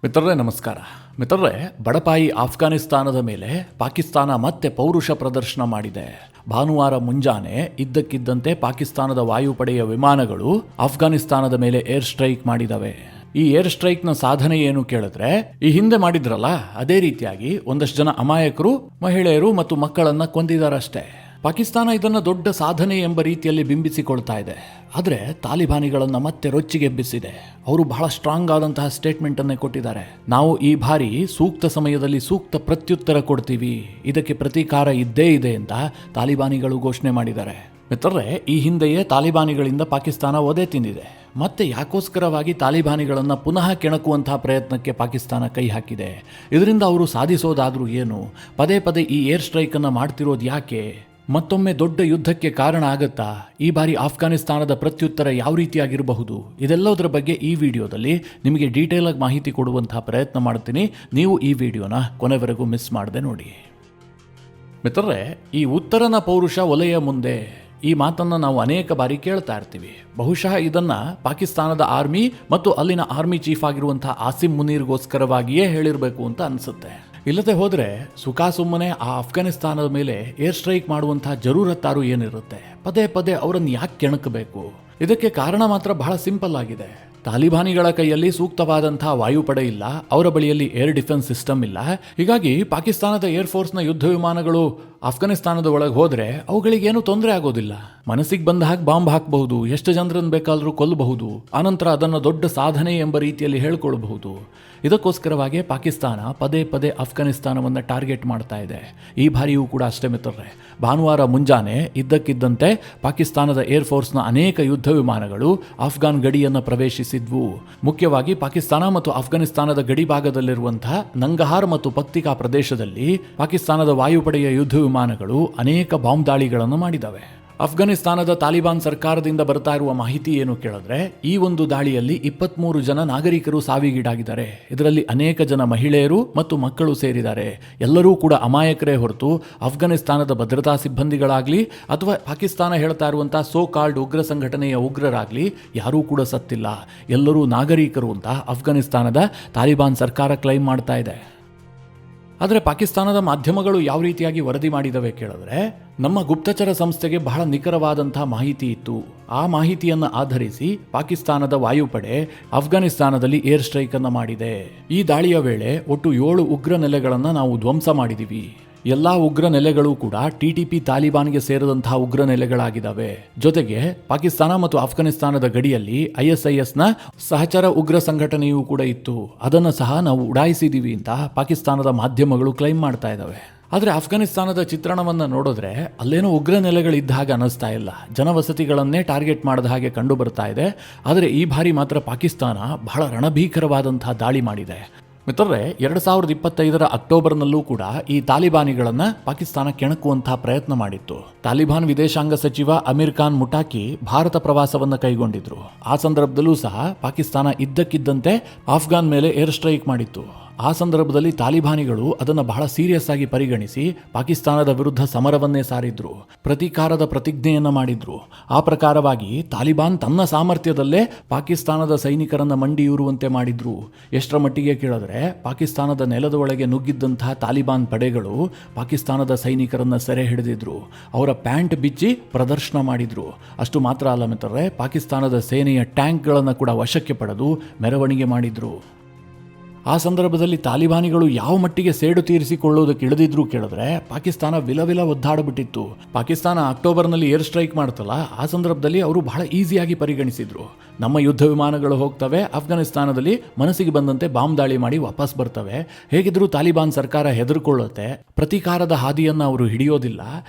ಮಿತ್ರರೇ ನಮಸ್ಕಾರ. ಮಿತ್ರರೇ, ಬಡಪಾಯಿ ಆಫ್ಘಾನಿಸ್ತಾನದ ಮೇಲೆ ಪಾಕಿಸ್ತಾನ ಮತ್ತೆ ಪೌರುಷ ಪ್ರದರ್ಶನ ಮಾಡಿದೆ. ಭಾನುವಾರ ಮುಂಜಾನೆ ಇದ್ದಕ್ಕಿದ್ದಂತೆ ಪಾಕಿಸ್ತಾನದ ವಾಯುಪಡೆಯ ವಿಮಾನಗಳು ಆಫ್ಘಾನಿಸ್ತಾನದ ಮೇಲೆ ಏರ್ ಸ್ಟ್ರೈಕ್ ಮಾಡಿದವೆ. ಈ ಏರ್ ಸ್ಟ್ರೈಕ್ನ ಸಾಧನೆ ಏನು ಕೇಳಿದ್ರೆ, ಈ ಹಿಂದೆ ಮಾಡಿದ್ರಲ್ಲ ಅದೇ ರೀತಿಯಾಗಿ ಒಂದಷ್ಟು ಜನ ಅಮಾಯಕರು, ಮಹಿಳೆಯರು ಮತ್ತು ಮಕ್ಕಳನ್ನ ಕೊಂದಿದ್ದಾರಷ್ಟೇ. ಪಾಕಿಸ್ತಾನ ಇದನ್ನು ದೊಡ್ಡ ಸಾಧನೆ ಎಂಬ ರೀತಿಯಲ್ಲಿ ಬಿಂಬಿಸಿಕೊಳ್ತಾ ಇದೆ. ಆದರೆ ತಾಲಿಬಾನಿಗಳನ್ನು ಮತ್ತೆ ರೊಚ್ಚಿಗೆಬ್ಬಿಸಿದೆ. ಅವರು ಬಹಳ ಸ್ಟ್ರಾಂಗ್ ಆದಂತಹ ಸ್ಟೇಟ್ಮೆಂಟ್ ಅನ್ನೇ ಕೊಟ್ಟಿದ್ದಾರೆ. ನಾವು ಈ ಬಾರಿ ಸೂಕ್ತ ಸಮಯದಲ್ಲಿ ಸೂಕ್ತ ಪ್ರತ್ಯುತ್ತರ ಕೊಡ್ತೀವಿ, ಇದಕ್ಕೆ ಪ್ರತೀಕಾರ ಇದ್ದೇ ಇದೆ ಅಂತ ತಾಲಿಬಾನಿಗಳು ಘೋಷಣೆ ಮಾಡಿದ್ದಾರೆ. ಮಿತ್ರರೇ, ಈ ಹಿಂದೆಯೇ ತಾಲಿಬಾನಿಗಳಿಂದ ಪಾಕಿಸ್ತಾನ ಒದೆ ತಿಂದಿದೆ. ಮತ್ತೆ ಯಾಕೋಸ್ಕರವಾಗಿ ತಾಲಿಬಾನಿಗಳನ್ನು ಪುನಃ ಕೆಣಕುವಂತಹ ಪ್ರಯತ್ನಕ್ಕೆ ಪಾಕಿಸ್ತಾನ ಕೈ ಹಾಕಿದೆ? ಇದರಿಂದ ಅವರು ಸಾಧಿಸೋದಾದ್ರೂ ಏನು? ಪದೇ ಪದೇ ಈ ಏರ್ ಸ್ಟ್ರೈಕನ್ನು ಮಾಡ್ತಿರೋದು ಯಾಕೆ? ಮತ್ತೊಮ್ಮೆ ದೊಡ್ಡ ಯುದ್ಧಕ್ಕೆ ಕಾರಣ ಆಗತ್ತಾ? ಈ ಬಾರಿ ಆಫ್ಘಾನಿಸ್ತಾನದ ಪ್ರತ್ಯುತ್ತರ ಯಾವ ರೀತಿಯಾಗಿರಬಹುದು? ಇದೆಲ್ಲದರ ಬಗ್ಗೆ ಈ ವಿಡಿಯೋದಲ್ಲಿ ನಿಮಗೆ ಡೀಟೇಲ್ ಆಗಿ ಮಾಹಿತಿ ಕೊಡುವಂತಹ ಪ್ರಯತ್ನ ಮಾಡ್ತೀನಿ. ನೀವು ಈ ವಿಡಿಯೋನ ಕೊನೆವರೆಗೂ ಮಿಸ್ ಮಾಡದೆ ನೋಡಿ. ಮಿತ್ರರೇ, ಈ ಉತ್ತರನ ಪೌರುಷ ಒಲೆಯ ಮುಂದೆ, ಈ ಮಾತನ್ನು ನಾವು ಅನೇಕ ಬಾರಿ ಕೇಳ್ತಾ ಇರ್ತೀವಿ. ಬಹುಶಃ ಇದನ್ನ ಪಾಕಿಸ್ತಾನದ ಆರ್ಮಿ ಮತ್ತು ಅಲ್ಲಿನ ಆರ್ಮಿ ಚೀಫ್ ಆಗಿರುವಂತಹ ಆಸಿಮ್ ಮುನೀರ್ಗೋಸ್ಕರವಾಗಿಯೇ ಹೇಳಿರಬೇಕು ಅಂತ ಅನಿಸುತ್ತೆ. ಇಲ್ಲದೆ ಹೋದರೆ ಸುಮ್ಮನೆ ಆ ಅಫ್ಘಾನಿಸ್ತಾನದ ಮೇಲೆ ಏರ್ ಸ್ಟ್ರೈಕ್ ಮಾಡುವಂತಹ ಜರೂರತ್ತಾರು ಏನಿರುತ್ತೆ? ಪದೇ ಪದೇ ಅವರನ್ನು ಯಾಕೆ ಕೆಣಕಬೇಕು? ಇದಕ್ಕೆ ಕಾರಣ ಮಾತ್ರ ಬಹಳ ಸಿಂಪಲ್ ಆಗಿದೆ. ತಾಲಿಬಾನಿಗಳ ಕೈಯಲ್ಲಿ ಸೂಕ್ತವಾದಂತಹ ವಾಯುಪಡೆ ಇಲ್ಲ, ಅವರ ಬಳಿಯಲ್ಲಿ ಏರ್ ಡಿಫೆನ್ಸ್ ಸಿಸ್ಟಮ್ ಇಲ್ಲ. ಹೀಗಾಗಿ ಪಾಕಿಸ್ತಾನದ ಏರ್ ಫೋರ್ಸ್ನ ಯುದ್ಧ ವಿಮಾನಗಳು ಆಫ್ಘಾನಿಸ್ತಾನದ ಒಳಗೆ ಹೋದರೆ ಅವುಗಳಿಗೇನು ತೊಂದರೆ ಆಗೋದಿಲ್ಲ. ಮನಸ್ಸಿಗೆ ಬಂದ ಹಾಗೆ ಬಾಂಬ್ ಹಾಕಬಹುದು, ಎಷ್ಟು ಜನರನ್ನು ಬೇಕಾದರೂ ಕೊಲ್ಲಬಹುದು, ಆನಂತರ ಅದನ್ನು ದೊಡ್ಡ ಸಾಧನೆ ಎಂಬ ರೀತಿಯಲ್ಲಿ ಹೇಳ್ಕೊಳ್ಬಹುದು. ಇದಕ್ಕೋಸ್ಕರವಾಗಿ ಪಾಕಿಸ್ತಾನ ಪದೇ ಪದೇ ಅಫ್ಘಾನಿಸ್ತಾನವನ್ನು ಟಾರ್ಗೆಟ್ ಮಾಡ್ತಾ ಇದೆ. ಈ ಬಾರಿಯೂ ಕೂಡ ಅಷ್ಟೇ ಮಿತ್ರರೇ. ಭಾನುವಾರ ಮುಂಜಾನೆ ಇದ್ದಕ್ಕಿದ್ದಂತೆ ಪಾಕಿಸ್ತಾನದ ಏರ್ ಫೋರ್ಸ್ನ ಅನೇಕ ಯುದ್ಧ ವಿಮಾನಗಳು ಅಫ್ಘಾನ್ ಗಡಿಯನ್ನು ಪ್ರವೇಶಿಸಿದ್ವು. ಮುಖ್ಯವಾಗಿ ಪಾಕಿಸ್ತಾನ ಮತ್ತು ಅಫ್ಘಾನಿಸ್ತಾನದ ಗಡಿ ಭಾಗದಲ್ಲಿರುವಂತಹ ನಂಗಹಾರ್ ಮತ್ತು ಪಕ್ತಿಕಾ ಪ್ರದೇಶದಲ್ಲಿ ಪಾಕಿಸ್ತಾನದ ವಾಯುಪಡೆಯ ಯುದ್ಧ ವಿಮಾನಗಳು ಅನೇಕ ಬಾಂಬ್ ದಾಳಿಗಳನ್ನು ಮಾಡಿದವೆ. ಅಫ್ಘಾನಿಸ್ತಾನದ ತಾಲಿಬಾನ್ ಸರ್ಕಾರದಿಂದ ಬರ್ತಾ ಇರುವ ಮಾಹಿತಿ ಏನು ಕೇಳಿದ್ರೆ, ಈ ಒಂದು ದಾಳಿಯಲ್ಲಿ 23 ಜನ ನಾಗರಿಕರು ಸಾವಿಗೀಡಾಗಿದ್ದಾರೆ. ಇದರಲ್ಲಿ ಅನೇಕ ಜನ ಮಹಿಳೆಯರು ಮತ್ತು ಮಕ್ಕಳು ಸೇರಿದ್ದಾರೆ. ಎಲ್ಲರೂ ಕೂಡ ಅಮಾಯಕರೇ ಹೊರತು ಅಫ್ಘಾನಿಸ್ತಾನದ ಭದ್ರತಾ ಸಿಬ್ಬಂದಿಗಳಾಗ್ಲಿ ಅಥವಾ ಪಾಕಿಸ್ತಾನ ಹೇಳ್ತಾ ಇರುವಂತಹ ಸೋ ಕಾಲ್ಡ್ ಉಗ್ರ ಸಂಘಟನೆಯ ಉಗ್ರರಾಗ್ಲಿ ಯಾರೂ ಕೂಡ ಸತ್ತಿಲ್ಲ. ಎಲ್ಲರೂ ನಾಗರಿಕರು ಅಂತ ಅಫ್ಘಾನಿಸ್ತಾನದ ತಾಲಿಬಾನ್ ಸರ್ಕಾರ ಕ್ಲೈಮ್ ಮಾಡ್ತಾ ಇದೆ. ಆದರೆ ಪಾಕಿಸ್ತಾನದ ಮಾಧ್ಯಮಗಳು ಯಾವ ರೀತಿಯಾಗಿ ವರದಿ ಮಾಡಿದವೆ ಕೇಳಿದ್ರೆ, ನಮ್ಮ ಗುಪ್ತಚರ ಸಂಸ್ಥೆಗೆ ಬಹಳ ನಿಖರವಾದಂತಹ ಮಾಹಿತಿ ಇತ್ತು. ಆ ಮಾಹಿತಿಯನ್ನು ಆಧರಿಸಿ ಪಾಕಿಸ್ತಾನದ ವಾಯುಪಡೆ ಅಫ್ಘಾನಿಸ್ತಾನದಲ್ಲಿ ಏರ್ ಸ್ಟ್ರೈಕ್ ಅನ್ನು ಮಾಡಿದೆ. ಈ ದಾಳಿಯ ವೇಳೆ ಒಟ್ಟು 7 ಉಗ್ರ ನೆಲೆಗಳನ್ನು ನಾವು ಧ್ವಂಸ ಮಾಡಿದ್ದೀವಿ. ಎಲ್ಲಾ ಉಗ್ರ ನೆಲೆಗಳು ಕೂಡ ಟಿಟಿಪಿ ತಾಲಿಬಾನ್ಗೆ ಸೇರಿದಂತಹ ಉಗ್ರ ನೆಲೆಗಳಾಗಿದ್ದಾವೆ. ಜೊತೆಗೆ ಪಾಕಿಸ್ತಾನ ಮತ್ತು ಅಫ್ಘಾನಿಸ್ತಾನದ ಗಡಿಯಲ್ಲಿ ISISನ ಸಹಚರ ಉಗ್ರ ಸಂಘಟನೆಯೂ ಕೂಡ ಇತ್ತು. ಅದನ್ನು ಸಹ ನಾವು ಉಡಾಯಿಸಿದೀವಿ ಅಂತ ಪಾಕಿಸ್ತಾನದ ಮಾಧ್ಯಮಗಳು ಕ್ಲೈಮ್ ಮಾಡ್ತಾ ಇದ್ದಾವೆ. ಆದರೆ ಅಫ್ಘಾನಿಸ್ತಾನದ ಚಿತ್ರಣವನ್ನು ನೋಡಿದ್ರೆ ಅಲ್ಲೇನೋ ಉಗ್ರ ನೆಲೆಗಳಿದ್ದ ಹಾಗೆ ಅನ್ನಿಸ್ತಾ ಇಲ್ಲ. ಜನವಸತಿಗಳನ್ನೇ ಟಾರ್ಗೆಟ್ ಮಾಡಿದ ಹಾಗೆ ಕಂಡು ಬರ್ತಾ ಇದೆ. ಆದರೆ ಈ ಬಾರಿ ಮಾತ್ರ ಪಾಕಿಸ್ತಾನ ಬಹಳ ರಣಭೀಕರವಾದಂತಹ ದಾಳಿ ಮಾಡಿದೆ. ಮಿತ್ರರೇ, 2025 ಅಕ್ಟೋಬರ್ನಲ್ಲೂ ಕೂಡ ಈ ತಾಲಿಬಾನಿಗಳನ್ನು ಪಾಕಿಸ್ತಾನ ಕೆಣಕುವಂತಹ ಪ್ರಯತ್ನ ಮಾಡಿತ್ತು. ತಾಲಿಬಾನ್ ವಿದೇಶಾಂಗ ಸಚಿವ ಅಮೀರ್ ಖಾನ್ ಮುಟಾಕಿ ಭಾರತ ಪ್ರವಾಸವನ್ನು ಕೈಗೊಂಡಿದ್ರು. ಆ ಸಂದರ್ಭದಲ್ಲೂ ಸಹ ಪಾಕಿಸ್ತಾನ ಇದ್ದಕ್ಕಿದ್ದಂತೆ ಅಫ್ಘಾನ್ ಮೇಲೆ ಏರ್ ಸ್ಟ್ರೈಕ್ ಮಾಡಿತ್ತು. ಆ ಸಂದರ್ಭದಲ್ಲಿ ತಾಲಿಬಾನಿಗಳು ಅದನ್ನು ಬಹಳ ಸೀರಿಯಸ್ ಆಗಿ ಪರಿಗಣಿಸಿ ಪಾಕಿಸ್ತಾನದ ವಿರುದ್ಧ ಸಮರವನ್ನೇ ಸಾರಿದ್ರು, ಪ್ರತೀಕಾರದ ಪ್ರತಿಜ್ಞೆಯನ್ನು ಮಾಡಿದ್ರು. ಆ ಪ್ರಕಾರವಾಗಿ ತಾಲಿಬಾನ್ ತನ್ನ ಸಾಮರ್ಥ್ಯದಲ್ಲೇ ಪಾಕಿಸ್ತಾನದ ಸೈನಿಕರನ್ನ ಮಂಡಿಯೂರುವಂತೆ ಮಾಡಿದ್ರು. ಎಷ್ಟರ ಮಟ್ಟಿಗೆ ಕೇಳಿದ್ರೆ, ಪಾಕಿಸ್ತಾನದ ನೆಲದ ಒಳಗೆ ನುಗ್ಗಿದ್ದಂತಹ ತಾಲಿಬಾನ್ ಪಡೆಗಳು ಪಾಕಿಸ್ತಾನದ ಸೈನಿಕರನ್ನ ಸೆರೆ ಹಿಡಿದಿದ್ರು, ಅವರ ಪ್ಯಾಂಟ್ ಬಿಚ್ಚಿ ಪ್ರದರ್ಶನ ಮಾಡಿದ್ರು. ಅಷ್ಟು ಮಾತ್ರ ಅಲ್ಲ ಮಿತ್ರರೇ, ಪಾಕಿಸ್ತಾನದ ಸೇನೆಯ ಟ್ಯಾಂಕ್ಗಳನ್ನು ಕೂಡ ವಶಕ್ಕೆ ಪಡೆದು ಮೆರವಣಿಗೆ ಮಾಡಿದ್ರು. ಆ ಸಂದರ್ಭದಲ್ಲಿ ತಾಲಿಬಾನಿಗಳು ಯಾವ ಮಟ್ಟಿಗೆ ಸೇಡು ತೀರಿಸಿಕೊಳ್ಳುವುದಕ್ಕೆ ಇಳಿದಿದ್ರು ಕೇಳಿದ್ರೆ, ಪಾಕಿಸ್ತಾನ ವಿಲವಿಲ ಒದ್ದಾಡಬಿಟ್ಟಿತ್ತು. ಪಾಕಿಸ್ತಾನ ಅಕ್ಟೋಬರ್ನಲ್ಲಿ ಏರ್ ಸ್ಟ್ರೈಕ್ ಮಾಡ್ತಲ್ಲ, ಆ ಸಂದರ್ಭದಲ್ಲಿ ಅವರು ಬಹಳ ಈಸಿಯಾಗಿ ಪರಿಗಣಿಸಿದ್ರು. ನಮ್ಮ ಯುದ್ಧ ವಿಮಾನಗಳು ಹೋಗ್ತವೆ, ಅಫ್ಘಾನಿಸ್ತಾನದಲ್ಲಿ ಮನಸ್ಸಿಗೆ ಬಂದಂತೆ ಬಾಂಬ್ ದಾಳಿ ಮಾಡಿ ವಾಪಸ್ ಬರ್ತವೆ. ಹೇಗಿದ್ರೂ ತಾಲಿಬಾನ್ ಸರ್ಕಾರ ಹೆದರ್ಕೊಳ್ಳುತ್ತೆ, ಪ್ರತೀಕಾರದ ಹಾದಿಯನ್ನು ಅವರು ಹಿಡಿಯೋದಿಲ್ಲ,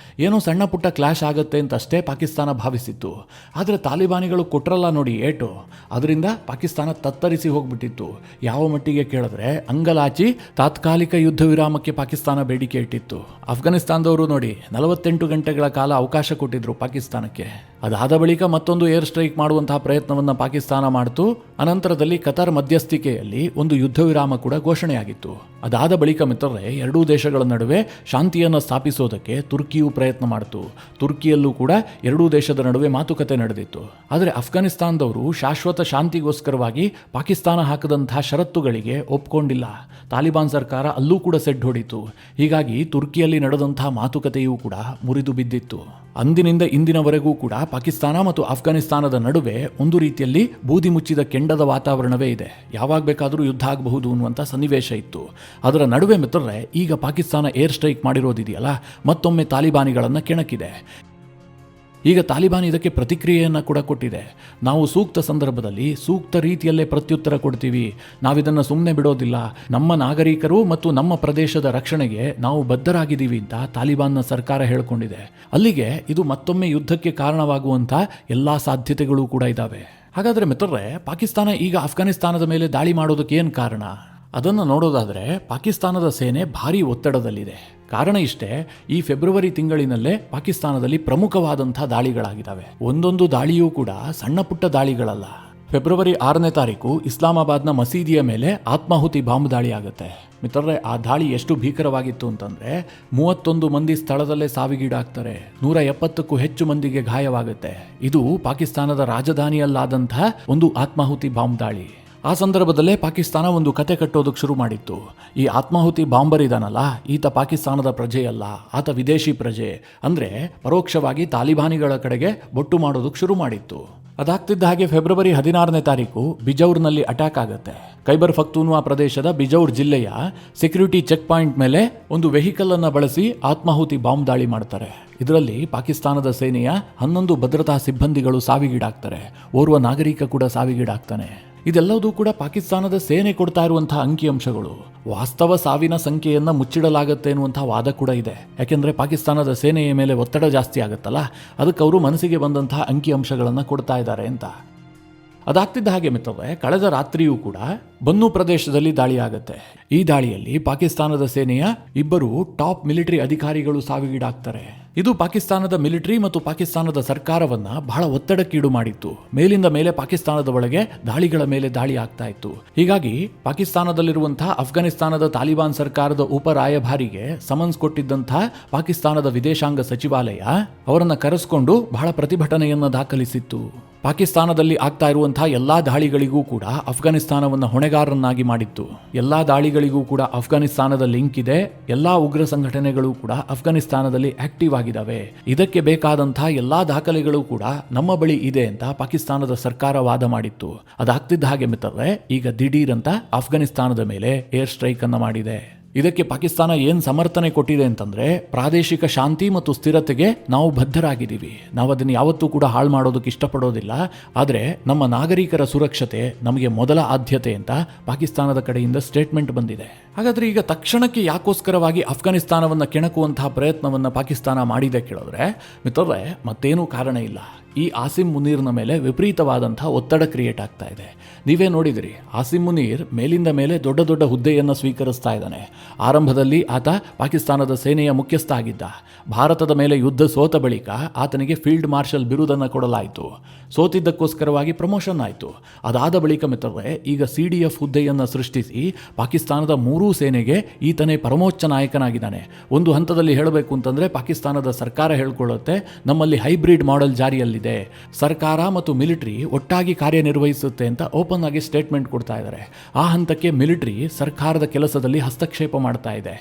ಏನೋ ಸಣ್ಣ ಪುಟ್ಟ ಕ್ಲಾಶ್ ಆಗುತ್ತೆ ಅಂತ ಅಷ್ಟೇ ಪಾಕಿಸ್ತಾನ ಭಾವಿಸಿತ್ತು. ಆದರೆ ತಾಲಿಬಾನಿಗಳು ಕೊಟ್ರಲ್ಲ ನೋಡಿ ಏಟು, ಅದರಿಂದ ಪಾಕಿಸ್ತಾನ ತತ್ತರಿಸಿ ಹೋಗ್ಬಿಟ್ಟಿತ್ತು. ಯಾವ ಮಟ್ಟಿಗೆ ಕೇಳಿದ್ರೆ, ಅಂಗಲಾಚಿ ತಾತ್ಕಾಲಿಕ ಯುದ್ಧ ವಿರಾಮಕ್ಕೆ ಪಾಕಿಸ್ತಾನ ಬೇಡಿಕೆ ಇಟ್ಟಿತ್ತು. ಅಫ್ಘಾನಿಸ್ತಾನದವರು ನೋಡಿ 48 ಗಂಟೆಗಳ ಕಾಲ ಅವಕಾಶ ಕೊಟ್ಟಿದ್ರು ಪಾಕಿಸ್ತಾನಕ್ಕೆ. ಅದಾದ ಬಳಿಕ ಮತ್ತೊಂದು ಏರ್ ಸ್ಟ್ರೈಕ್ ಮಾಡುವಂತಹ ಪ್ರಯತ್ನವನ್ನು ಪಾಕಿಸ್ತಾನ ಮಾಡಿತು. ಅನಂತರದಲ್ಲಿ ಕತಾರ್ ಮಧ್ಯಸ್ಥಿಕೆಯಲ್ಲಿ ಒಂದು ಯುದ್ಧ ವಿರಾಮ ಕೂಡ ಘೋಷಣೆಯಾಗಿತ್ತು. ಅದಾದ ಬಳಿಕ ಮಿತ್ರರೇ, ಎರಡೂ ದೇಶಗಳ ನಡುವೆ ಶಾಂತಿಯನ್ನು ಸ್ಥಾಪಿಸೋದಕ್ಕೆ ತುರ್ಕಿಯು ಪ್ರಯತ್ನ ಮಾಡಿತು. ತುರ್ಕಿಯಲ್ಲೂ ಕೂಡ ಎರಡೂ ದೇಶದ ನಡುವೆ ಮಾತುಕತೆ ನಡೆದಿತ್ತು. ಆದರೆ ಅಫ್ಘಾನಿಸ್ತಾನದವರು ಶಾಶ್ವತ ಶಾಂತಿಗೋಸ್ಕರವಾಗಿ ಪಾಕಿಸ್ತಾನ ಹಾಕದಂತಹ ಷರತ್ತುಗಳಿಗೆ ಒಪ್ಕೊಂಡಿಲ್ಲ. ತಾಲಿಬಾನ್ ಸರ್ಕಾರ ಅಲ್ಲೂ ಕೂಡ ಸೆಡ್ ಹೊಡಿತು. ಹೀಗಾಗಿ ತುರ್ಕಿಯಲ್ಲಿ ನಡೆದಂತಹ ಮಾತುಕತೆಯೂ ಕೂಡ ಮುರಿದು ಬಿದ್ದಿತ್ತು. ಅಂದಿನಿಂದ ಇಂದಿನವರೆಗೂ ಕೂಡ ಪಾಕಿಸ್ತಾನ ಮತ್ತು ಅಫ್ಘಾನಿಸ್ತಾನದ ನಡುವೆ ಒಂದು ರೀತಿಯಲ್ಲಿ ಬೂದಿ ಮುಚ್ಚಿದ ಕೆಂಡದ ವಾತಾವರಣವೇ ಇದೆ. ಯಾವಾಗ ಬೇಕಾದರೂ ಯುದ್ಧ ಆಗಬಹುದು ಅನ್ನುವಂಥ ಸನ್ನಿವೇಶ ಇತ್ತು. ಅದರ ನಡುವೆ ಮಿತ್ರರೇ, ಈಗ ಪಾಕಿಸ್ತಾನ ಏರ್ ಸ್ಟ್ರೈಕ್ ಮಾಡಿರೋದಿದೆಯಲ್ಲ, ಮತ್ತೊಮ್ಮೆ ತಾಲಿಬಾನಿಗಳನ್ನು ಕೆಣಕಿದೆ. ಈಗ ತಾಲಿಬಾನ್ ಇದಕ್ಕೆ ಪ್ರತಿಕ್ರಿಯೆಯನ್ನು ಕೂಡ ಕೊಟ್ಟಿದೆ. ನಾವು ಸೂಕ್ತ ಸಂದರ್ಭದಲ್ಲಿ ಸೂಕ್ತ ರೀತಿಯಲ್ಲೇ ಪ್ರತ್ಯುತ್ತರ ಕೊಡ್ತೀವಿ, ನಾವಿದನ್ನು ಸುಮ್ಮನೆ ಬಿಡೋದಿಲ್ಲ, ನಮ್ಮ ನಾಗರಿಕರು ಮತ್ತು ನಮ್ಮ ಪ್ರದೇಶದ ರಕ್ಷಣೆಗೆ ನಾವು ಬದ್ಧರಾಗಿದ್ದೀವಿ ಅಂತ ತಾಲಿಬಾನ್ನ ಸರ್ಕಾರ ಹೇಳಿಕೊಂಡಿದೆ. ಅಲ್ಲಿಗೆ ಇದು ಮತ್ತೊಮ್ಮೆ ಯುದ್ಧಕ್ಕೆ ಕಾರಣವಾಗುವಂಥ ಎಲ್ಲ ಸಾಧ್ಯತೆಗಳು ಕೂಡ ಇದ್ದಾವೆ. ಹಾಗಾದರೆ ಮಿತ್ರರೇ, ಪಾಕಿಸ್ತಾನ ಈಗ ಅಫ್ಘಾನಿಸ್ತಾನದ ಮೇಲೆ ದಾಳಿ ಮಾಡೋದಕ್ಕೆ ಏನು ಕಾರಣ? ಅದನ್ನು ನೋಡೋದಾದರೆ ಪಾಕಿಸ್ತಾನದ ಸೇನೆ ಭಾರೀ ಒತ್ತಡದಲ್ಲಿದೆ. ಕಾರಣ ಇಷ್ಟೇ, ಈ ಫೆಬ್ರವರಿ ತಿಂಗಳಿನಲ್ಲೇ ಪಾಕಿಸ್ತಾನದಲ್ಲಿ ಪ್ರಮುಖವಾದಂಥ ದಾಳಿಗಳಾಗಿದ್ದಾವೆ. ಒಂದೊಂದು ದಾಳಿಯೂ ಕೂಡ ಸಣ್ಣ ಪುಟ್ಟ ದಾಳಿಗಳಲ್ಲ. ಫೆಬ್ರವರಿ 6ನೇ ತಾರೀಕು ಇಸ್ಲಾಮಾಬಾದ್ನ ಮಸೀದಿಯ ಮೇಲೆ ಆತ್ಮಾಹುತಿ ಬಾಂಬ್ ದಾಳಿ ಆಗುತ್ತೆ. ಮಿತ್ರರೇ, ಆ ದಾಳಿ ಎಷ್ಟು ಭೀಕರವಾಗಿತ್ತು ಅಂತಂದರೆ 31 ಮಂದಿ ಸ್ಥಳದಲ್ಲೇ ಸಾವಿಗೀಡಾಗ್ತಾರೆ, 170ಕ್ಕೂ ಹೆಚ್ಚು ಮಂದಿಗೆ ಗಾಯವಾಗುತ್ತೆ. ಇದು ಪಾಕಿಸ್ತಾನದ ರಾಜಧಾನಿಯಲ್ಲಾದಂತಹ ಒಂದು ಆತ್ಮಾಹುತಿ ಬಾಂಬ್ ದಾಳಿ. ಆ ಸಂದರ್ಭದಲ್ಲೇ ಪಾಕಿಸ್ತಾನ ಒಂದು ಕತೆ ಕಟ್ಟೋದಕ್ಕೆ ಶುರು ಮಾಡಿತ್ತು. ಈ ಆತ್ಮಾಹುತಿ ಬಾಂಬರ್ ಇದಾನಲ್ಲ, ಈತ ಪಾಕಿಸ್ತಾನದ ಪ್ರಜೆಯಲ್ಲ, ಆತ ವಿದೇಶಿ ಪ್ರಜೆ, ಅಂದರೆ ಪರೋಕ್ಷವಾಗಿ ತಾಲಿಬಾನಿಗಳ ಕಡೆಗೆ ಬೊಟ್ಟು ಮಾಡೋದಕ್ಕೆ ಶುರು ಮಾಡಿತ್ತು. ಅದಾಗ್ತಿದ್ದ ಹಾಗೆ ಫೆಬ್ರವರಿ 16ನೇ ತಾರೀಕು ಬಿಜೌರ್ನಲ್ಲಿ ಅಟ್ಯಾಕ್ ಆಗುತ್ತೆ. ಖೈಬರ್ ಪಖ್ತೂನ್ವಾ ಪ್ರದೇಶದ ಬಿಜೌರ್ ಜಿಲ್ಲೆಯ ಸೆಕ್ಯೂರಿಟಿ ಚೆಕ್ ಪಾಯಿಂಟ್ ಮೇಲೆ ಒಂದು ವೆಹಿಕಲ್ ಅನ್ನು ಬಳಸಿ ಆತ್ಮಾಹುತಿ ಬಾಂಬ್ ದಾಳಿ ಮಾಡ್ತಾರೆ. ಇದರಲ್ಲಿ ಪಾಕಿಸ್ತಾನದ ಸೇನೆಯ 11 ಭದ್ರತಾ ಸಿಬ್ಬಂದಿಗಳು ಸಾವಿಗೀಡಾಗ್ತಾರೆ. ಓರ್ವ ನಾಗರಿಕ ಕೂಡ ಸಾವಿಗೀಡಾಗ್ತಾನೆ. ಇದೆಲ್ಲವೂ ಕೂಡ ಪಾಕಿಸ್ತಾನದ ಸೇನೆ ಕೊಡ್ತಾ ಇರುವಂತಹ ಅಂಕಿಅಂಶಗಳು. ವಾಸ್ತವ ಸಾವಿನ ಸಂಖ್ಯೆಯನ್ನು ಮುಚ್ಚಿಡಲಾಗುತ್ತೆ ಎನ್ನುವಂಥ ವಾದ ಕೂಡ ಇದೆ. ಯಾಕೆಂದರೆ ಪಾಕಿಸ್ತಾನದ ಸೇನೆಯ ಮೇಲೆ ಒತ್ತಡ ಜಾಸ್ತಿ ಆಗುತ್ತಲ್ಲ, ಅದಕ್ಕೆ ಅವರು ಮನಸ್ಸಿಗೆ ಬಂದಂತಹ ಅಂಕಿಅಂಶಗಳನ್ನು ಕೊಡ್ತಾ ಇದ್ದಾರೆ ಅಂತ. ಅದಾಗ್ತಿದ್ದ ಹಾಗೆ ಮಿತ್ರರೇ, ಕಳೆದ ರಾತ್ರಿಯೂ ಕೂಡ ಬನ್ನು ಪ್ರದೇಶದಲ್ಲಿ ದಾಳಿ ಆಗುತ್ತೆ. ಈ ದಾಳಿಯಲ್ಲಿ ಪಾಕಿಸ್ತಾನದ ಸೇನೆಯ 2 ಟಾಪ್ ಮಿಲಿಟರಿ ಅಧಿಕಾರಿಗಳು ಸಾವಿಗೀಡಾಗ್ತಾರೆ. ಇದು ಪಾಕಿಸ್ತಾನದ ಮಿಲಿಟರಿ ಮತ್ತು ಪಾಕಿಸ್ತಾನದ ಸರ್ಕಾರವನ್ನ ಬಹಳ ಒತ್ತಡಕ್ಕೀಡು ಮಾಡಿತ್ತು. ಮೇಲಿಂದ ಮೇಲೆ ಪಾಕಿಸ್ತಾನದ ಒಳಗೆ ದಾಳಿಗಳ ಮೇಲೆ ದಾಳಿ ಆಗ್ತಾ ಇತ್ತು. ಹೀಗಾಗಿ ಪಾಕಿಸ್ತಾನದಲ್ಲಿರುವಂತಹ ಅಫ್ಘಾನಿಸ್ತಾನದ ತಾಲಿಬಾನ್ ಸರ್ಕಾರದ ಉಪ ರಾಯಭಾರಿಗೆ ಸಮನ್ಸ್ ಕೊಟ್ಟಿದ್ದಂತಹ ಪಾಕಿಸ್ತಾನದ ವಿದೇಶಾಂಗ ಸಚಿವಾಲಯ ಅವರನ್ನ ಕರೆಸಿಕೊಂಡು ಬಹಳ ಪ್ರತಿಭಟನೆಯನ್ನ ದಾಖಲಿಸಿತ್ತು. ಪಾಕಿಸ್ತಾನದಲ್ಲಿ ಆಗ್ತಾ ಇರುವಂತಹ ಎಲ್ಲಾ ದಾಳಿಗಳಿಗೂ ಕೂಡ ಅಫ್ಘಾನಿಸ್ತಾನವನ್ನು ಹೊಣೆಗಾರರನ್ನಾಗಿ ಮಾಡಿತ್ತು. ಎಲ್ಲಾ ದಾಳಿಗಳಿಗೂ ಕೂಡ ಅಫ್ಘಾನಿಸ್ತಾನದ ಲಿಂಕ್ ಇದೆ. ಎಲ್ಲಾ ಉಗ್ರ ಸಂಘಟನೆಗಳು ಕೂಡ ಅಫ್ಘಾನಿಸ್ತಾನದಲ್ಲಿ ಆಕ್ಟಿವ್ ಆಗಿದ್ದಾವೆ. ಇದಕ್ಕೆ ಬೇಕಾದಂತಹ ಎಲ್ಲಾ ದಾಖಲೆಗಳು ಕೂಡ ನಮ್ಮ ಬಳಿ ಇದೆ ಅಂತ ಪಾಕಿಸ್ತಾನದ ಸರ್ಕಾರ ವಾದ ಮಾಡಿತ್ತು. ಅದಾಗ್ತಿದ್ದ ಹಾಗೆ ಮಿತ್ರರೇ, ಈಗ ದಿಢೀರ್ ಅಂತ ಅಫ್ಘಾನಿಸ್ತಾನದ ಮೇಲೆ ಏರ್ ಸ್ಟ್ರೈಕ್ ಅನ್ನು ಮಾಡಿದೆ. ಇದಕ್ಕೆ ಪಾಕಿಸ್ತಾನ ಏನು ಸಮರ್ಥನೆ ಕೊಟ್ಟಿದೆ ಅಂತಂದ್ರೆ, ಪ್ರಾದೇಶಿಕ ಶಾಂತಿ ಮತ್ತು ಸ್ಥಿರತೆಗೆ ನಾವು ಬದ್ಧರಾಗಿದ್ದೀವಿ, ನಾವು ಅದನ್ನು ಯಾವತ್ತೂ ಕೂಡ ಹಾಳು ಮಾಡೋದಕ್ಕೆ ಇಷ್ಟಪಡೋದಿಲ್ಲ, ಆದರೆ ನಮ್ಮ ನಾಗರಿಕರ ಸುರಕ್ಷತೆ ನಮಗೆ ಮೊದಲ ಆದ್ಯತೆ ಅಂತ ಪಾಕಿಸ್ತಾನದ ಕಡೆಯಿಂದ ಸ್ಟೇಟ್ಮೆಂಟ್ ಬಂದಿದೆ. ಹಾಗಾದ್ರೆ ಈಗ ತಕ್ಷಣಕ್ಕೆ ಯಾಕೋಸ್ಕರವಾಗಿ ಅಫ್ಘಾನಿಸ್ತಾನವನ್ನು ಕೆಣಕುವಂತಹ ಪ್ರಯತ್ನವನ್ನು ಪಾಕಿಸ್ತಾನ ಮಾಡಿದೆ ಕೇಳಿದ್ರೆ ಮಿತ್ರರೇ, ಮತ್ತೇನೂ ಕಾರಣ ಇಲ್ಲ. ಈ ಆಸಿಂ ಮುನೀರ್ನ ಮೇಲೆ ವಿಪರೀತವಾದಂತಹ ಒತ್ತಡ ಕ್ರಿಯೇಟ್ ಆಗ್ತಾ ಇದೆ. ನೀವೇ ನೋಡಿದಿರಿ, ಆಸಿಂ ಮುನೀರ್ ಮೇಲಿಂದ ಮೇಲೆ ದೊಡ್ಡ ದೊಡ್ಡ ಹುದ್ದೆಯನ್ನು ಸ್ವೀಕರಿಸ್ತಾ ಇದ್ದಾನೆ. ಆರಂಭದಲ್ಲಿ ಆತ ಪಾಕಿಸ್ತಾನದ ಸೇನೆಯ ಮುಖ್ಯಸ್ಥ ಆಗಿದ್ದ. ಭಾರತದ ಮೇಲೆ ಯುದ್ಧ ಸೋತ ಬಳಿಕ ಆತನಿಗೆ ಫೀಲ್ಡ್ ಮಾರ್ಷಲ್ ಬಿರುದನ್ನು ಕೊಡಲಾಯಿತು. ಸೋತಿದ್ದಕ್ಕೋಸ್ಕರವಾಗಿ ಪ್ರಮೋಷನ್ ಆಯಿತು. ಅದಾದ ಬಳಿಕ ಮಿತ್ರರೇ, ಈಗ CDF ಹುದ್ದೆಯನ್ನು ಸೃಷ್ಟಿಸಿ ಪಾಕಿಸ್ತಾನದ 3 ಸೇನೆಗೆ ಈತನೇ ಪರಮೋಚ್ಚ ನಾಯಕನಾಗಿದ್ದಾನೆ. ಒಂದು ಹಂತದಲ್ಲಿ ಹೇಳಬೇಕು ಅಂತಂದರೆ ಪಾಕಿಸ್ತಾನದ ಸರ್ಕಾರ ಹೇಳ್ಕೊಳ್ಳುತ್ತೆ, ನಮ್ಮಲ್ಲಿ ಹೈಬ್ರಿಡ್ ಮಾಡೆಲ್ ಜಾರಿಯಲ್ಲಿದೆ, ಸರ್ಕಾರ ಮತ್ತು ಮಿಲಿಟರಿ ಒಟ್ಟಾಗಿ ಕಾರ್ಯನಿರ್ವಹಿಸುತ್ತೆ ಅಂತ ಓಪನ್ ಆಗಿ ಸ್ಟೇಟ್ಮೆಂಟ್ ಕೊಡ್ತಾ ಇದ್ದಾರೆ. ಆ ಹಂತಕ್ಕೆ ಮಿಲಿಟರಿ ಸರ್ಕಾರದ ಕೆಲಸದಲ್ಲಿ ಹಸ್ತಕ್ಷೇಪ ಮಾಡ್ತಾ ಇದೆ.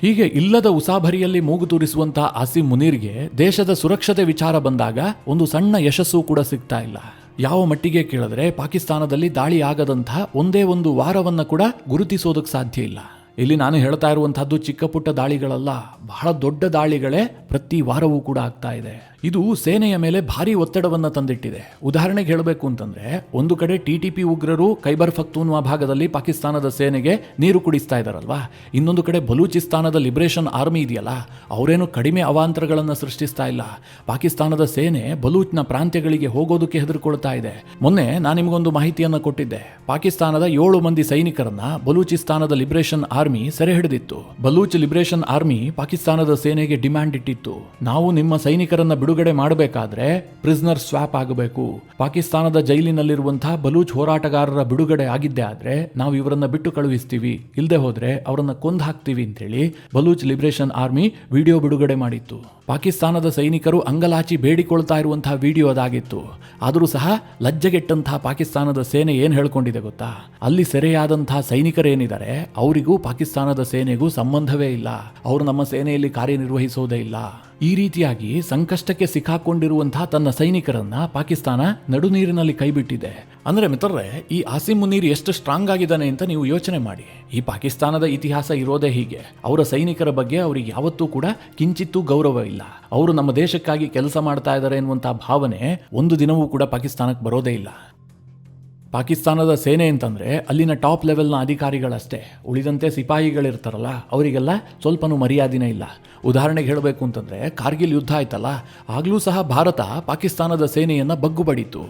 ಹೀಗೆ ಇಲ್ಲದ ಉಸಾಬರಿಯಲ್ಲಿ ಮೂಗು ತೂರಿಸುವಂತಹ ಆಸಿಂ ಮುನೀರ್ಗೆ ದೇಶದ ಸುರಕ್ಷತೆ ವಿಚಾರ ಬಂದಾಗ ಒಂದು ಸಣ್ಣ ಯಶಸ್ಸು ಕೂಡ ಸಿಗ್ತಾ ಇಲ್ಲ. ಯಾವ ಮಟ್ಟಿಗೆ ಕೇಳಿದ್ರೆ, ಪಾಕಿಸ್ತಾನದಲ್ಲಿ ದಾಳಿ ಆಗದಂತಹ ಒಂದೇ ಒಂದು ವಾರವನ್ನು ಕೂಡ ಗುರುತಿಸೋದಕ್ಕೆ ಸಾಧ್ಯ ಇಲ್ಲ. ಇಲ್ಲಿ ನಾನು ಹೇಳ್ತಾ ಇರುವಂತಹದ್ದು ಚಿಕ್ಕ ಪುಟ್ಟ ದಾಳಿಗಳಲ್ಲ, ಬಹಳ ದೊಡ್ಡ ದಾಳಿಗಳೇ ಪ್ರತಿ ವಾರವೂ ಕೂಡ ಆಗ್ತಾ ಇದೆ. ಇದು ಸೇನೆಯ ಮೇಲೆ ಭಾರಿ ಒತ್ತಡವನ್ನು ತಂದಿಟ್ಟಿದೆ. ಉದಾಹರಣೆಗೆ ಹೇಳಬೇಕು ಅಂತಂದ್ರೆ, ಒಂದು ಕಡೆ TTP ಉಗ್ರರು ಖೈಬರ್ ಪಖ್ತೂನ್ವಾ ಭಾಗದಲ್ಲಿ ಪಾಕಿಸ್ತಾನದ ಸೇನೆಗೆ ನೀರು ಕುಡಿಸ್ತಾ ಇದ್ದಾರಲ್ವಾ, ಇನ್ನೊಂದು ಕಡೆ ಬಲೂಚಿಸ್ತಾನದ ಲಿಬರೇಷನ್ ಆರ್ಮಿ ಇದೆಯಲ್ಲ, ಅವರೇನು ಕಡಿಮೆ ಅವಾಂತರಗಳನ್ನು ಸೃಷ್ಟಿಸ್ತಾ ಇಲ್ಲ. ಪಾಕಿಸ್ತಾನದ ಸೇನೆ ಬಲೂಚ್ನ ಪ್ರಾಂತ್ಯಗಳಿಗೆ ಹೋಗೋದಕ್ಕೆ ಹೆದರ್ಕೊಳ್ತಾ ಇದೆ. ಮೊನ್ನೆ ನಾನು ನಿಮಗೊಂದು ಮಾಹಿತಿಯನ್ನು ಕೊಟ್ಟಿದ್ದೆ. ಪಾಕಿಸ್ತಾನದ 7 ಮಂದಿ ಸೈನಿಕರನ್ನ ಬಲೂಚಿಸ್ತಾನದ ಲಿಬರೇಷನ್ ಆರ್ಮಿ ಆರ್ಮಿ ಸೆರೆ ಹಿಡಿದಿತ್ತು. ಬಲೂಚ್ ಲಿಬರೇಷನ್ ಆರ್ಮಿ ಪಾಕಿಸ್ತಾನದ ಸೇನೆಗೆ ಡಿಮ್ಯಾಂಡ್ ಇಟ್ಟಿತ್ತು, ನಾವು ನಿಮ್ಮ ಸೈನಿಕರನ್ನ ಬಿಡುಗಡೆ ಮಾಡಬೇಕಾದ್ರೆ ಪ್ರಿಸ್ನರ್ ಸ್ವಾಪ್ ಆಗಬೇಕು. ಪಾಕಿಸ್ತಾನದ ಜೈಲಿನಲ್ಲಿರುವಂತಹ ಬಲೂಚ್ ಹೋರಾಟಗಾರರ ಬಿಡುಗಡೆ ಆಗಿದ್ದೇ ಆದ್ರೆ ನಾವು ಇವರನ್ನ ಬಿಟ್ಟು ಕಳುಹಿಸ್ತೀವಿ, ಇಲ್ಲದೆ ಹೋದ್ರೆ ಅವರನ್ನ ಕೊಂದು ಹಾಕ್ತೀವಿ ಅಂತೇಳಿ ಬಲೂಚ್ ಲಿಬರೇಷನ್ ಆರ್ಮಿ ವಿಡಿಯೋ ಬಿಡುಗಡೆ ಮಾಡಿತ್ತು. ಪಾಕಿಸ್ತಾನದ ಸೈನಿಕರು ಅಂಗಲಾಚಿ ಬೇಡಿಕೊಳ್ತಾ ಇರುವಂತಹ ವಿಡಿಯೋ ಅದಾಗಿತ್ತು. ಆದರೂ ಸಹ ಲಜ್ಜೆಗೆಟ್ಟಂತಹ ಪಾಕಿಸ್ತಾನದ ಸೇನೆ ಏನ್ ಹೇಳ್ಕೊಂಡಿದೆ ಗೊತ್ತಾ, ಅಲ್ಲಿ ಸೆರೆಯಾದಂತಹ ಸೈನಿಕರೇನಿದ್ದಾರೆ ಅವರಿಗೂ ಪಾಕಿಸ್ತಾನದ ಸೇನೆಗೂ ಸಂಬಂಧವೇ ಇಲ್ಲ, ಅವರು ನಮ್ಮ ಸೇನೆಯಲ್ಲಿ ಕಾರ್ಯನಿರ್ವಹಿಸೋದೇ ಇಲ್ಲ. ಈ ರೀತಿಯಾಗಿ ಸಂಕಷ್ಟಕ್ಕೆ ಸಿಕ್ಕಾಕೊಂಡಿರುವಂತಹ ತನ್ನ ಸೈನಿಕರನ್ನ ಪಾಕಿಸ್ತಾನ ನಡುನೀರಿನಲ್ಲಿ ಕೈಬಿಟ್ಟಿದೆ. ಅಂದ್ರೆ ಮಿತ್ರರೇ, ಈ ಆಸಿಂ ಮುನೀರ್ ಎಷ್ಟು ಸ್ಟ್ರಾಂಗ್ ಆಗಿದ್ದಾನೆ ಅಂತ ನೀವು ಯೋಚನೆ ಮಾಡಿ. ಈ ಪಾಕಿಸ್ತಾನದ ಇತಿಹಾಸ ಇರೋದೇ ಹೀಗೆ. ಅವರ ಸೈನಿಕರ ಬಗ್ಗೆ ಅವರಿಗೆ ಯಾವತ್ತೂ ಕೂಡ ಕಿಂಚಿತ್ತೂ ಗೌರವ ಇಲ್ಲ. ಅವರು ನಮ್ಮ ದೇಶಕ್ಕಾಗಿ ಕೆಲಸ ಮಾಡ್ತಾ ಇದ್ದಾರೆ ಎನ್ನುವಂತಹ ಭಾವನೆ ಒಂದು ದಿನವೂ ಕೂಡ ಪಾಕಿಸ್ತಾನಕ್ಕೆ ಬರೋದೇ ಇಲ್ಲ. ಪಾಕಿಸ್ತಾನದ ಸೇನೆ ಅಂತಂದ್ರೆ ಅಲ್ಲಿನ ಟಾಪ್ ಲೆವೆಲ್ನ ಅಧಿಕಾರಿಗಳಷ್ಟೇ, ಉಳಿದಂತೆ ಸಿಪಾಯಿಗಳಿರ್ತಾರಲ್ಲ ಅವರಿಗೆಲ್ಲ ಸ್ವಲ್ಪನೂ ಮರ್ಯಾದಿನೇ ಇಲ್ಲ. ಉದಾಹರಣೆಗೆ ಹೇಳಬೇಕು ಅಂತಂದ್ರೆ ಕಾರ್ಗಿಲ್ ಯುದ್ಧ ಆಯ್ತಲ್ಲ, ಆಗ್ಲೂ ಸಹ ಭಾರತ ಪಾಕಿಸ್ತಾನದ ಸೇನೆಯನ್ನ ಬಗ್ಗು ಬಡಿತು.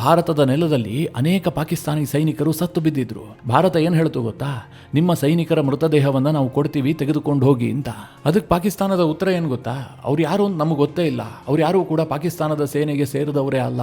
ಭಾರತದ ನೆಲದಲ್ಲಿ ಅನೇಕ ಪಾಕಿಸ್ತಾನಿ ಸೈನಿಕರು ಸತ್ತು ಬಿದ್ದಿದ್ರು. ಭಾರತ ಏನ್ ಹೇಳ್ತು ಗೊತ್ತಾ, ನಿಮ್ಮ ಸೈನಿಕರ ಮೃತದೇಹವನ್ನ ನಾವು ಕೊಡ್ತೀವಿ, ತೆಗೆದುಕೊಂಡು ಹೋಗಿ ಅಂತ. ಅದಕ್ಕೆ ಪಾಕಿಸ್ತಾನದ ಉತ್ತರ ಏನ್ ಗೊತ್ತಾ, ಅವ್ರು ಯಾರು ಅಂತ ನಮಗೆ ಗೊತ್ತೇ ಇಲ್ಲ, ಅವ್ರು ಯಾರು ಕೂಡ ಪಾಕಿಸ್ತಾನದ ಸೇನೆಗೆ ಸೇರಿದವರೇ ಅಲ್ಲ,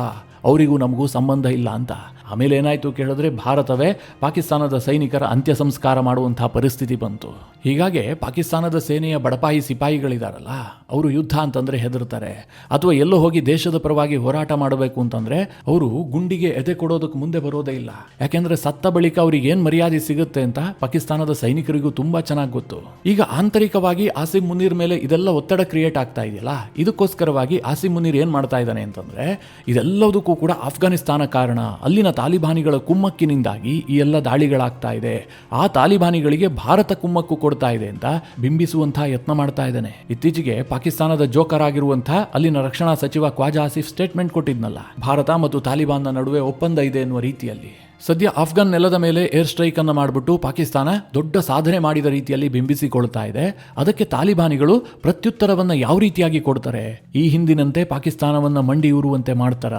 ಅವರಿಗೂ ನಮಗೂ ಸಂಬಂಧ ಇಲ್ಲ ಅಂತ. ಆಮೇಲೆ ಏನಾಯ್ತು ಕೇಳಿದ್ರೆ ಭಾರತವೇ ಪಾಕಿಸ್ತಾನದ ಸೈನಿಕರ ಅಂತ್ಯ ಸಂಸ್ಕಾರ ಮಾಡುವಂತಹ ಪರಿಸ್ಥಿತಿ ಬಂತು. ಹೀಗಾಗಿ ಪಾಕಿಸ್ತಾನದ ಸೇನೆಯ ಬಡಪಾಯಿ ಸಿಪಾಯಿಗಳಿದಾರಲ್ಲ, ಅವರು ಯುದ್ಧ ಅಂತಂದ್ರೆ ಹೆದರ್ತಾರೆ, ಅಥವಾ ಎಲ್ಲೋ ಹೋಗಿ ದೇಶದ ಪರವಾಗಿ ಹೋರಾಟ ಮಾಡಬೇಕು ಅಂತಂದ್ರೆ ಅವರು ಗುಂಡಿಗೆ ಎದೆ ಕೊಡೋದಕ್ಕೆ ಮುಂದೆ ಬರೋದೇ ಇಲ್ಲ. ಯಾಕೆಂದ್ರೆ ಸತ್ತ ಬಳಿಕ ಅವ್ರಿಗೆ ಏನ್ ಮರ್ಯಾದೆ ಸಿಗುತ್ತೆ ಅಂತ ಪಾಕಿಸ್ತಾನದ ಸೈನಿಕರಿಗೂ ತುಂಬಾ ಚೆನ್ನಾಗಿ ಗೊತ್ತು. ಈಗ ಆಂತರಿಕವಾಗಿ ಆಸಿಂ ಮುನೀರ್ ಮೇಲೆ ಇದೆಲ್ಲ ಒತ್ತಡ ಕ್ರಿಯೇಟ್ ಆಗ್ತಾ ಇದೆಯಲ್ಲ, ಇದಕ್ಕೋಸ್ಕರವಾಗಿ ಆಸಿಂ ಮುನೀರ್ ಏನ್ ಮಾಡ್ತಾ ಇದ್ದಾನೆ ಅಂತಂದ್ರೆ, ಇದೆಲ್ಲದಕ್ಕೂ ಕೂಡ ಅಫ್ಘಾನಿಸ್ತಾನ ಕಾರಣ, ಅಲ್ಲಿನ ತಾಲಿಬಾನಿಗಳ ಕುಮ್ಮಕ್ಕಿನಿಂದಾಗಿ ಈ ಎಲ್ಲ ದಾಳಿಗಳಾಗ್ತಾ ಇದೆ, ಆ ತಾಲಿಬಾನಿಗಳಿಗೆ ಭಾರತ ಕುಮ್ಮಕ್ಕು ಕೊಡ್ತಾ ಇದೆ ಅಂತ ಬಿಂಬಿಸುವಂತಹ ಯತ್ನ ಮಾಡ್ತಾ ಇದ್ದಾನೆ. ಇತ್ತೀಚೆಗೆ ಪಾಕಿಸ್ತಾನದ ಜೋಕರ್ ಆಗಿರುವಂತಹ ಅಲ್ಲಿನ ರಕ್ಷಣಾ ಸಚಿವ ಖ್ವಾಜಾ ಆಸಿಫ್ ಸ್ಟೇಟ್ಮೆಂಟ್ ಕೊಟ್ಟಿದ್ನಲ್ಲ, ಭಾರತ ಮತ್ತು ತಾಲಿಬಾನ್ನ ನಡುವೆ ಒಪ್ಪಂದ ಇದೆ ಎನ್ನುವ ರೀತಿಯಲ್ಲಿ. ಸದ್ಯ ಅಫ್ಘಾನ್ ನೆಲದ ಮೇಲೆ ಏರ್ ಸ್ಟ್ರೈಕ್ ಅನ್ನು ಮಾಡಿಬಿಟ್ಟು ಪಾಕಿಸ್ತಾನ ದೊಡ್ಡ ಸಾಧನೆ ಮಾಡಿದ ರೀತಿಯಲ್ಲಿ ಬಿಂಬಿಸಿಕೊಳ್ತಾ ಇದೆ. ಅದಕ್ಕೆ ತಾಲಿಬಾನಿಗಳು ಪ್ರತ್ಯುತ್ತರವನ್ನ ಯಾವ ರೀತಿಯಾಗಿ ಕೊಡ್ತಾರೆ, ಈ ಹಿಂದಿನಂತೆ ಪಾಕಿಸ್ತಾನವನ್ನ ಮಂಡಿ ಊರುವಂತೆ ಮಾಡ್ತಾರ?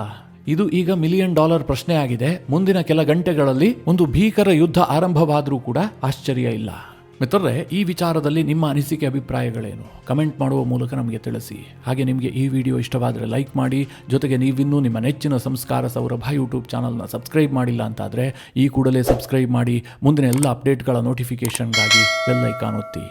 ಇದು ಈಗ $1 ಮಿಲಿಯನ್ ಪ್ರಶ್ನೆ ಆಗಿದೆ. ಮುಂದಿನ ಕೆಲ ಗಂಟೆಗಳಲ್ಲಿ ಒಂದು ಭೀಕರ ಯುದ್ಧ ಆರಂಭವಾದರೂ ಕೂಡ ಆಶ್ಚರ್ಯ ಇಲ್ಲ. ಮಿತ್ರರೇ, ಈ ವಿಚಾರದಲ್ಲಿ ನಿಮ್ಮ ಅನಿಸಿಕೆ ಅಭಿಪ್ರಾಯಗಳೇನು? ಕಮೆಂಟ್ ಮಾಡುವ ಮೂಲಕ ನಮಗೆ ತಿಳಿಸಿ. ಹಾಗೆ ನಿಮಗೆ ಈ ವಿಡಿಯೋ ಇಷ್ಟವಾದರೆ ಲೈಕ್ ಮಾಡಿ. ಜೊತೆಗೆ ನೀವಿನ್ನೂ ನಿಮ್ಮ ನೆಚ್ಚಿನ ಸಂಸ್ಕಾರ ಸೌರಭ ಯೂಟ್ಯೂಬ್ ಚಾನಲ್ನ ಸಬ್ಸ್ಕ್ರೈಬ್ ಮಾಡಿಲ್ಲ ಅಂತಾದರೆ ಈ ಕೂಡಲೇ ಸಬ್ಸ್ಕ್ರೈಬ್ ಮಾಡಿ. ಮುಂದಿನ ಎಲ್ಲ ಅಪ್ಡೇಟ್ಗಳ ನೋಟಿಫಿಕೇಷನ್ಗಾಗಿ ಬೆಲ್ ಐಕಾನ್ ಒತ್ತಿ.